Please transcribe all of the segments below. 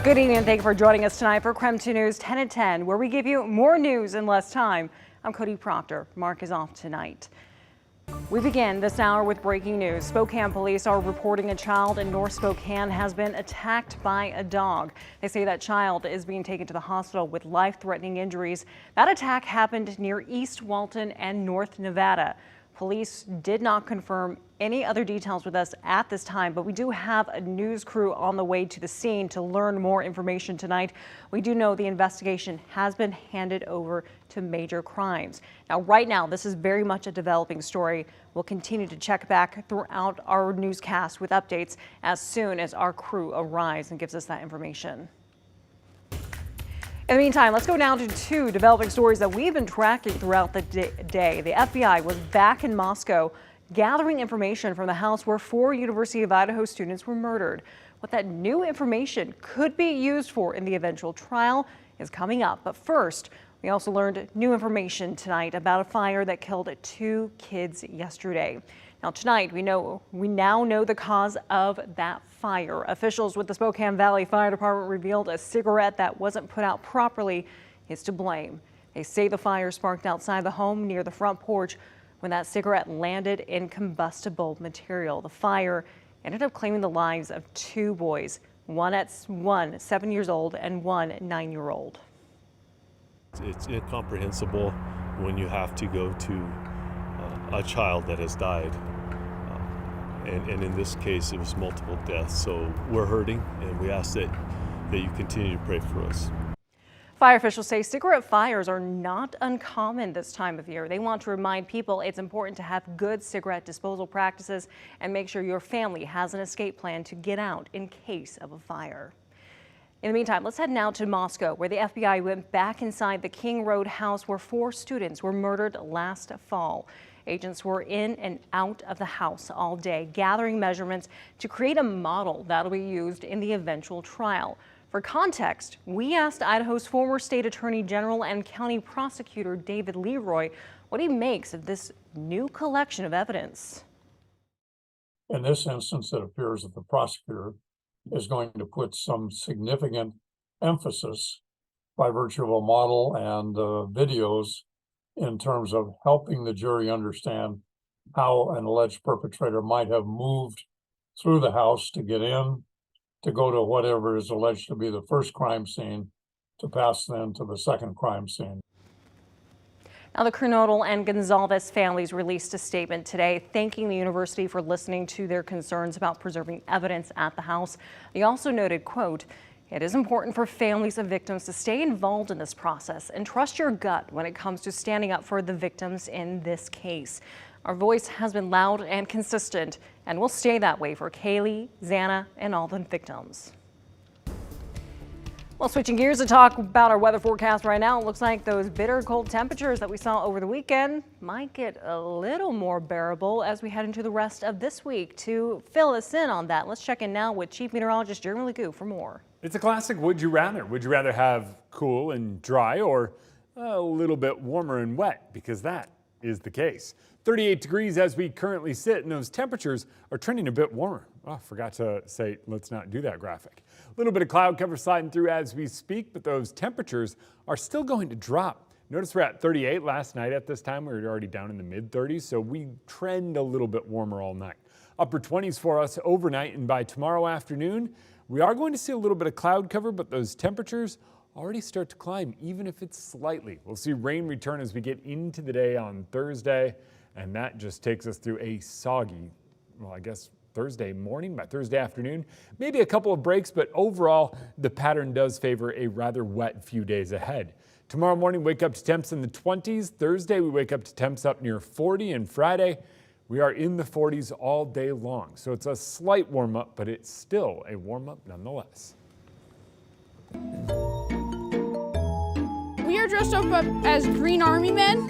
Good evening and thank you for joining us tonight for KREM 2 News 10 at 10, where we give you more news in less time. I'm Cody Proctor. Mark is off tonight. We begin this hour with breaking news. Spokane police are reporting a child in North Spokane has been attacked by a dog. They say that child is being taken to the hospital with life-threatening injuries. That attack happened near East Walton and North Nevada. Police did not confirm any other details with us at this time, but we do have a news crew on the way to the scene to learn more information tonight. We do know the investigation has been handed over to Major Crimes. Now, right now, this is very much a developing story. We'll continue to check back throughout our newscast with updates as soon as our crew arrives and gives us that information. In the meantime, let's go now to two developing stories that we've been tracking throughout the day. The FBI was back in Moscow gathering information from the house where 4 University of Idaho students were murdered. What that new information could be used for in the eventual trial is coming up. But first, we also learned new information tonight about a fire that killed 2 kids yesterday. Now tonight, we now know the cause of that fire. Officials with the Spokane Valley Fire Department revealed a cigarette that wasn't put out properly is to blame. They say the fire sparked outside the home near the front porch when that cigarette landed in combustible material. The fire ended up claiming the lives of 2 boys, one 7 years old and one 9-year-old. It's incomprehensible when you have to go to a child that has died. And in this case, it was multiple deaths. So we're hurting, and we ask that you continue to pray for us. Fire officials say cigarette fires are not uncommon this time of year. They want to remind people it's important to have good cigarette disposal practices and make sure your family has an escape plan to get out in case of a fire. In the meantime, let's head now to Moscow, where the FBI went back inside the King Road house where 4 students were murdered last fall. Agents were in and out of the house all day, gathering measurements to create a model that'll be used in the eventual trial. For context, we asked Idaho's former state attorney general and county prosecutor David Leroy what he makes of this new collection of evidence. In this instance, it appears that the prosecutor is going to put some significant emphasis by virtue of a model and videos in terms of helping the jury understand how an alleged perpetrator might have moved through the house to get in, to go to whatever is alleged to be the first crime scene, to pass then to the second crime scene. Now, the Kernodle and Gonzalez families released a statement today thanking the university for listening to their concerns about preserving evidence at the house. They also noted, quote, "It is important for families of victims to stay involved in this process and trust your gut when it comes to standing up for the victims in this case. Our voice has been loud and consistent and will stay that way for Kaylee, Xana, and all the victims." Well, switching gears to talk about our weather forecast right now, it looks like those bitter cold temperatures that we saw over the weekend might get a little more bearable as we head into the rest of this week. To fill us in on that, let's check in now with Chief Meteorologist Jeremy Legoo for more. It's a classic would you rather. Would you rather have cool and dry or a little bit warmer and wet? Because that is the case. 38 degrees as we currently sit, and those temperatures are trending a bit warmer. Oh, forgot to say, let's not do that graphic. A little bit of cloud cover sliding through as we speak, but those temperatures are still going to drop. Notice we're at 38 last night at this time. We were already down in the mid 30s, so we trend a little bit warmer all night. Upper 20s for us overnight, and by tomorrow afternoon, we are going to see a little bit of cloud cover, but those temperatures already start to climb, even if it's slightly. We'll see rain return as we get into the day on Thursday, and that just takes us through a soggy, well, I guess Thursday morning, by Thursday afternoon, maybe a couple of breaks, but overall, the pattern does favor a rather wet few days ahead. Tomorrow morning, wake up to temps in the 20s. Thursday, we wake up to temps up near 40, and Friday, we are in the 40s all day long. So it's a slight warm up, but it's still a warm up nonetheless. We are dressed up as Green Army men.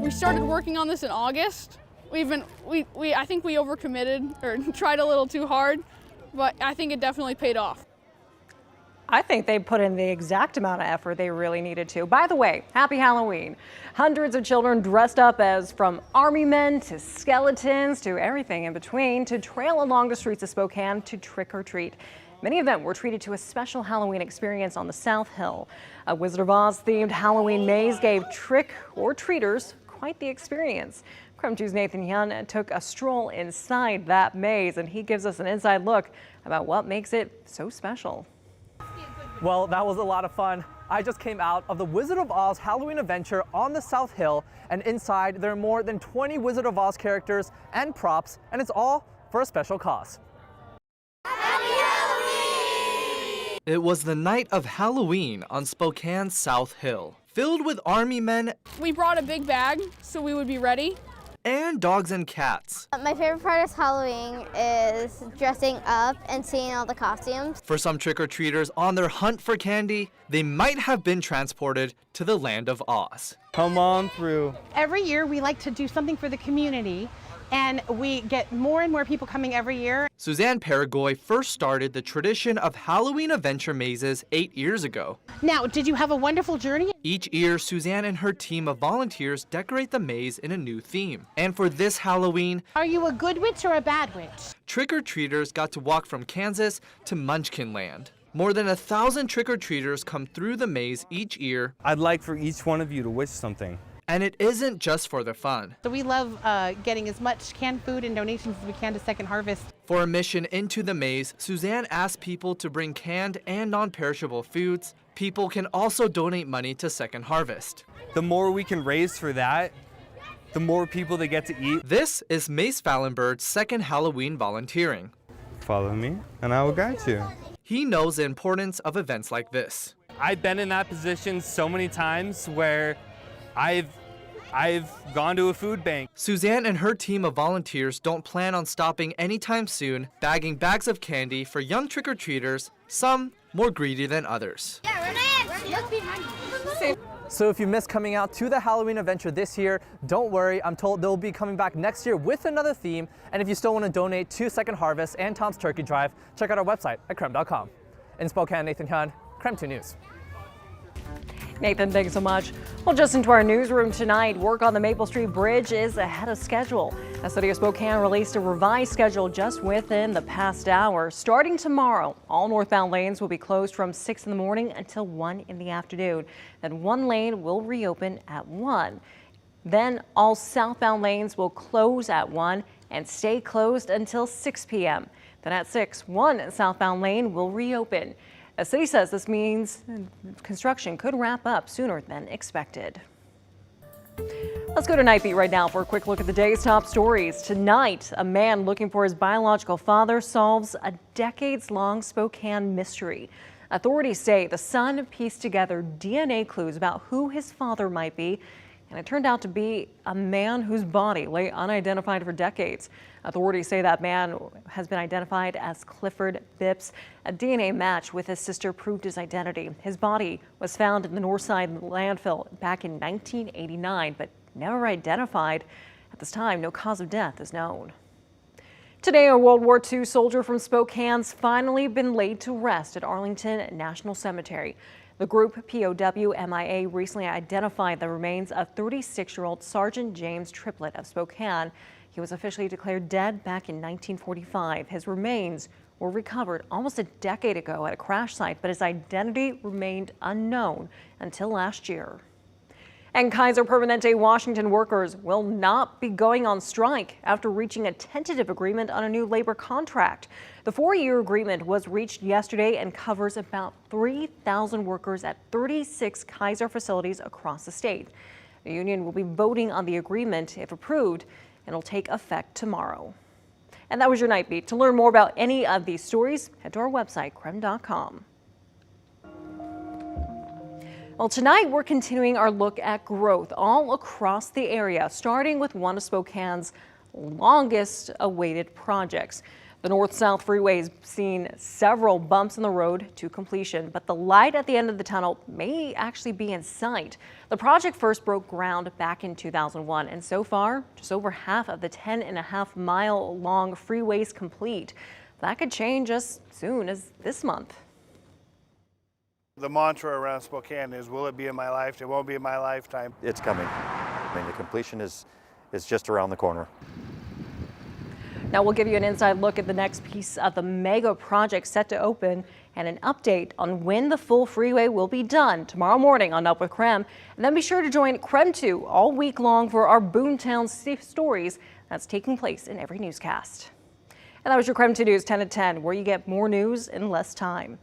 We started working on this in August. I think we overcommitted or tried a little too hard, but I think it definitely paid off. I think they put in the exact amount of effort they really needed to. By the way, happy Halloween. Hundreds of children dressed up as from army men to skeletons to everything in between to trail along the streets of Spokane to trick or treat. Many of them were treated to a special Halloween experience on the South Hill. A Wizard of Oz themed Halloween maze gave trick or treaters quite the experience. KREM 2's Nathan Hyun took a stroll inside that maze, and he gives us an inside look about what makes it so special. Well, that was a lot of fun. I just came out of the Wizard of Oz Halloween adventure on the South Hill, and inside there are more than 20 Wizard of Oz characters and props, and it's all for a special cause. It was the night of Halloween on Spokane's South Hill, filled with army men. We brought a big bag so we would be ready. And dogs and cats. My favorite part of Halloween is dressing up and seeing all the costumes. For some trick-or-treaters on their hunt for candy, they might have been transported to the land of Oz. Come on through. Every year we like to do something for the community, and we get more and more people coming every year. Suzanne Paragoy first started the tradition of Halloween adventure mazes 8 years ago. Now, did you have a wonderful journey? Each year, Suzanne and her team of volunteers decorate the maze in a new theme. And for this Halloween, Are you a good witch or a bad witch? trick-or-treaters got to walk from Kansas to Munchkin Land. More than 1,000 trick-or-treaters come through the maze each year. I'd like for each one of you to wish something. And it isn't just for the fun. So we love getting as much canned food and donations as we can to Second Harvest. For a mission into the maze, Suzanne asked people to bring canned and non-perishable foods. People can also donate money to Second Harvest. The more we can raise for that, the more people that get to eat. This is Mace Fallenberg's second Halloween volunteering. Follow me and I will guide you. He knows the importance of events like this. I've been in that position so many times where I've gone to a food bank. Suzanne and her team of volunteers don't plan on stopping anytime soon, bagging bags of candy for young trick-or-treaters, some more greedy than others. Look behind you. So if you missed coming out to the Halloween adventure this year, don't worry, I'm told they'll be coming back next year with another theme. And if you still want to donate to Second Harvest and Tom's Turkey Drive, check out our website at KREM.com. In Spokane, Nathan Hyun, KREM 2 News. Nathan, thanks so much. Well, just into our newsroom tonight, work on the Maple Street Bridge is ahead of schedule. The City of Spokane released a revised schedule just within the past hour. Starting tomorrow, all northbound lanes will be closed from 6 in the morning until 1 in the afternoon. Then one lane will reopen at 1. Then all southbound lanes will close at 1 and stay closed until 6 p.m. Then at 6, one southbound lane will reopen. The city says this means construction could wrap up sooner than expected. Let's go to Night Beat right now for a quick look at the day's top stories. Tonight, a man looking for his biological father solves a decades-long Spokane mystery. Authorities say the son pieced together DNA clues about who his father might be, and it turned out to be a man whose body lay unidentified for decades. Authorities say that man has been identified as Clifford Bipps. A DNA match with his sister proved his identity. His body was found in the north side landfill back in 1989, but never identified. At this time, no cause of death is known. Today, a World War II soldier from Spokane's finally been laid to rest at Arlington National Cemetery. The group POW MIA recently identified the remains of 36-year-old Sergeant James Triplett of Spokane. He was officially declared dead back in 1945. His remains were recovered almost a decade ago at a crash site, but his identity remained unknown until last year. And Kaiser Permanente Washington workers will not be going on strike after reaching a tentative agreement on a new labor contract. The 4-year agreement was reached yesterday and covers about 3,000 workers at 36 Kaiser facilities across the state. The union will be voting on the agreement if approved, and it'll take effect tomorrow. And that was your Night Beat. To learn more about any of these stories, head to our website, KREM.com. Well, tonight we're continuing our look at growth all across the area, starting with one of Spokane's longest awaited projects. The north-south freeway has seen several bumps in the road to completion, but the light at the end of the tunnel may actually be in sight. The project first broke ground back in 2001, and so far, just over half of the 10.5-mile-long freeway is complete. That could change as soon as this month. The mantra around Spokane is, will it be in my lifetime? It won't be in my lifetime. It's coming. I mean, the completion is just around the corner. Now we'll give you an inside look at the next piece of the mega project set to open and an update on when the full freeway will be done tomorrow morning on Up with KREM. And then be sure to join KREM 2 all week long for our Boomtown stories that's taking place in every newscast. And that was your KREM 2 News 10 at 10, where you get more news in less time.